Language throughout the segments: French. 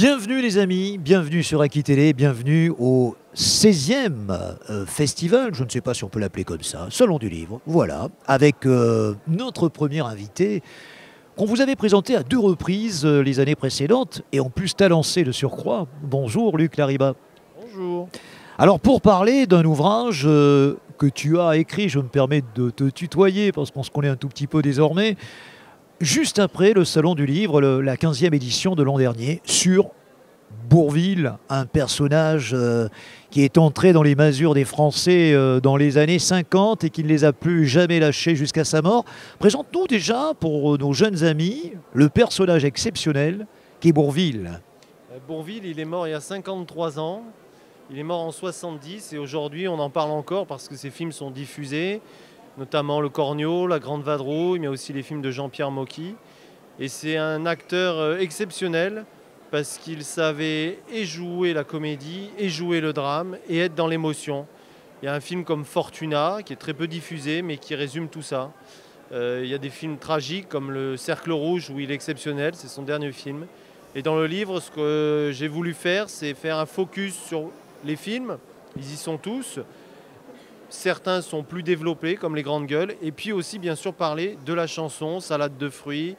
Bienvenue les amis, bienvenue sur Aki Télé, bienvenue au 16e festival, je ne sais pas si on peut l'appeler comme ça, Salon du Livre, voilà, avec notre premier invité qu'on vous avait présenté à 2 reprises les années précédentes et en plus talenté de surcroît. Bonjour Luc Lariba. Bonjour. Alors pour parler d'un ouvrage que tu as écrit, je me permets de te tutoyer parce qu'on se connaît un tout petit peu désormais, juste après le Salon du Livre, la 15e édition de l'an dernier, sur Bourvil, un personnage qui est entré dans les masures des Français dans les années 50 et qui ne les a plus jamais lâchés jusqu'à sa mort. Présente-nous déjà, pour nos jeunes amis, le personnage exceptionnel qu'est Bourvil. Bourvil, il est mort il y a 53 ans. Il est mort en 70 et aujourd'hui on en parle encore parce que ses films sont diffusés, notamment Le Corneau, La Grande Vadrouille, mais aussi les films de Jean-Pierre Mocky. Et c'est un acteur exceptionnel parce qu'il savait et jouer la comédie, et jouer le drame, et être dans l'émotion. Il y a un film comme Fortuna, qui est très peu diffusé, mais qui résume tout ça. Il y a des films tragiques comme Le Cercle Rouge, où il est exceptionnel, c'est son dernier film. Et dans le livre, ce que j'ai voulu faire, c'est faire un focus sur les films. Ils y sont tous. Certains sont plus développés, comme Les Grandes Gueules. Et puis aussi, bien sûr, parler de la chanson, Salade de fruits,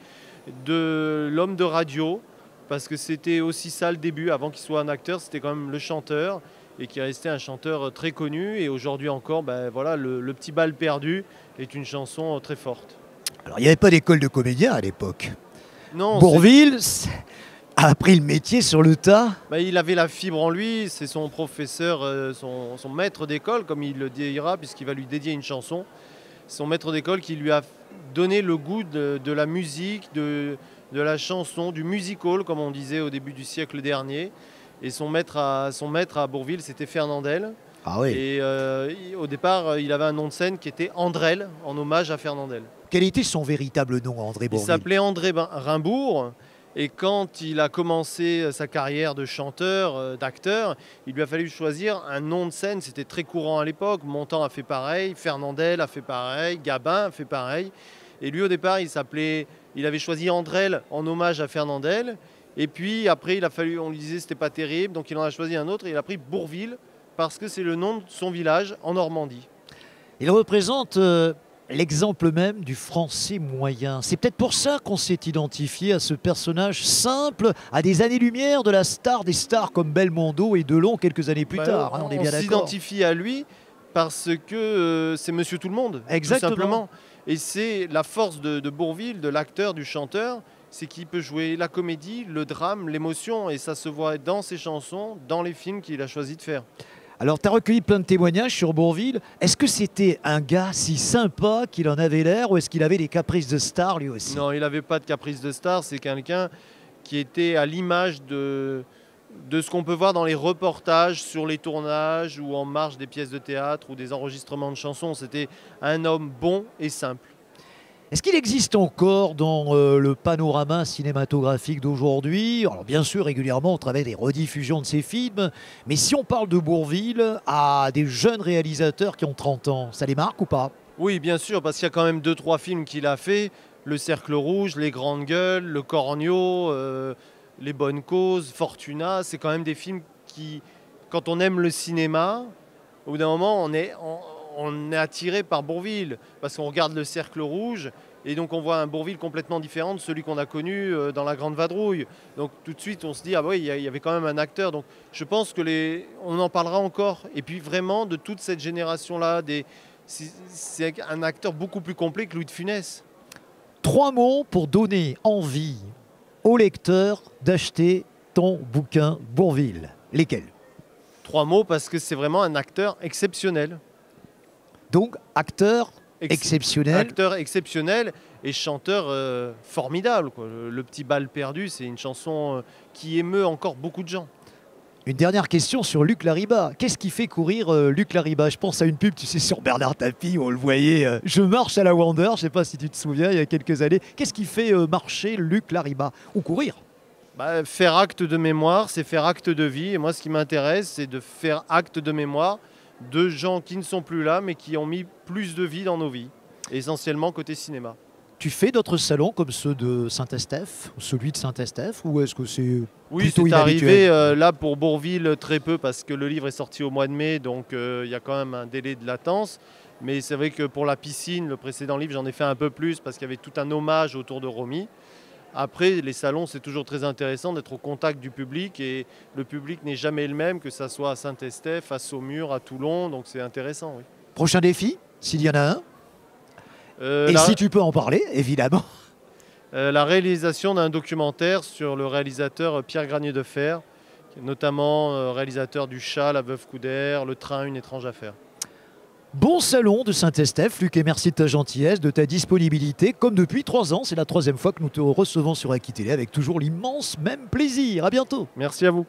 de l'homme de radio, parce que c'était aussi ça le début. Avant qu'il soit un acteur, c'était quand même le chanteur, et qui est resté un chanteur très connu. Et aujourd'hui encore, ben, voilà, le petit bal perdu est une chanson très forte. Alors il n'y avait pas d'école de comédien à l'époque. Non, Bourvil a appris le métier sur le tas. Ben, il avait la fibre en lui, c'est son professeur, son maître d'école, comme il le dira, puisqu'il va lui dédier une chanson. Son maître d'école qui lui a donné le goût de la musique, de la chanson, du music-hall, comme on disait au début du siècle dernier. Et son maître à Bourvil, c'était Fernandel. Ah oui. Et au départ, il avait un nom de scène qui était Andrel, en hommage à Fernandel. Quel était son véritable nom, André Il Bourvil? s'appelait André Rimbourg. Et quand il a commencé sa carrière de chanteur, d'acteur, il lui a fallu choisir un nom de scène. C'était très courant à l'époque. Montand a fait pareil, Fernandel a fait pareil, Gabin a fait pareil. Et lui, au départ, il avait choisi Andrel en hommage à Fernandel. Et puis après, on lui disait que c'était pas terrible, donc il en a choisi un autre et il a pris Bourvil parce que c'est le nom de son village en Normandie. Il représente l'exemple même du français moyen. C'est peut-être pour ça qu'on s'est identifié à ce personnage simple, à des années-lumière de la star des stars comme Belmondo et Delon quelques années plus tard. On est bien d'accord. On s'identifie à lui parce que c'est Monsieur Tout-le-Monde, Exactement. tout simplement. Et c'est la force de Bourvil, de l'acteur, du chanteur, c'est qu'il peut jouer la comédie, le drame, l'émotion, et ça se voit dans ses chansons, dans les films qu'il a choisi de faire. Alors, tu as recueilli plein de témoignages sur Bourvil. Est-ce que c'était un gars si sympa qu'il en avait l'air ou est-ce qu'il avait des caprices de star lui aussi? Non, il n'avait pas de caprice de star. C'est quelqu'un qui était à l'image de ce qu'on peut voir dans les reportages sur les tournages ou en marge des pièces de théâtre ou des enregistrements de chansons. C'était un homme bon et simple. Est-ce qu'il existe encore dans le panorama cinématographique d'aujourd'hui? Alors bien sûr, régulièrement, on travaille des rediffusions de ces films, mais si on parle de Bourvil à des jeunes réalisateurs qui ont 30 ans, ça les marque ou pas? Oui, bien sûr, parce qu'il y a quand même 2-3 films qu'il a fait. Le Cercle Rouge, Les Grandes Gueules, Le Corneau, Les Bonnes Causes, Fortuna. C'est quand même des films qui, quand on aime le cinéma, au bout d'un moment, on est attiré par Bourvil, parce qu'on regarde Le Cercle Rouge, et donc on voit un Bourvil complètement différent de celui qu'on a connu dans La Grande Vadrouille. Donc tout de suite, on se dit, ah oui, il y avait quand même un acteur. Donc je pense on en parlera encore. Et puis vraiment, de toute cette génération-là, c'est un acteur beaucoup plus complet que Louis de Funès. 3 mots pour donner envie aux lecteurs d'acheter ton bouquin Bourvil. Lesquels? 3 mots parce que c'est vraiment un acteur exceptionnel. Donc, acteur exceptionnel. Acteur exceptionnel et chanteur formidable, quoi. Le petit bal perdu, c'est une chanson qui émeut encore beaucoup de gens. Une dernière question sur Luc Lariba. Qu'est-ce qui fait courir Luc Lariba? Je pense à une pub, tu sais, sur Bernard Tapie, où on le voyait. Je marche à la Wonder, je ne sais pas si tu te souviens, il y a quelques années. Qu'est-ce qui fait marcher Luc Lariba? Ou courir? Faire acte de mémoire, c'est faire acte de vie. Et moi, ce qui m'intéresse, c'est de faire acte de mémoire de gens qui ne sont plus là, mais qui ont mis plus de vie dans nos vies, essentiellement côté cinéma. Tu fais d'autres salons comme ceux de Saint-Estèphe, celui de Saint-Estèphe, ou est-ce que c'est Oui, plutôt c'est inhabituel? arrivé là pour Bourville très peu parce que le livre est sorti au mois de mai, donc il y a quand même un délai de latence. Mais c'est vrai que pour la piscine, le précédent livre, j'en ai fait un peu plus parce qu'il y avait tout un hommage autour de Romy. Après, les salons, c'est toujours très intéressant d'être au contact du public et le public n'est jamais le même, que ce soit à Saint-Estèphe, à Saumur, à Toulon, donc c'est intéressant. Oui. Prochain défi, s'il y en a un, Euh, et la, si tu peux en parler, évidemment. la réalisation d'un documentaire sur le réalisateur Pierre Granier de Fer, notamment réalisateur du Chat, La Veuve Coudert, Le Train, Une étrange affaire. Bon salon de Saint-Estèphe, Luc, et merci de ta gentillesse, de ta disponibilité. Comme depuis 3 ans, c'est la 3e fois que nous te recevons sur Aki Télé avec toujours l'immense même plaisir. À bientôt. Merci à vous.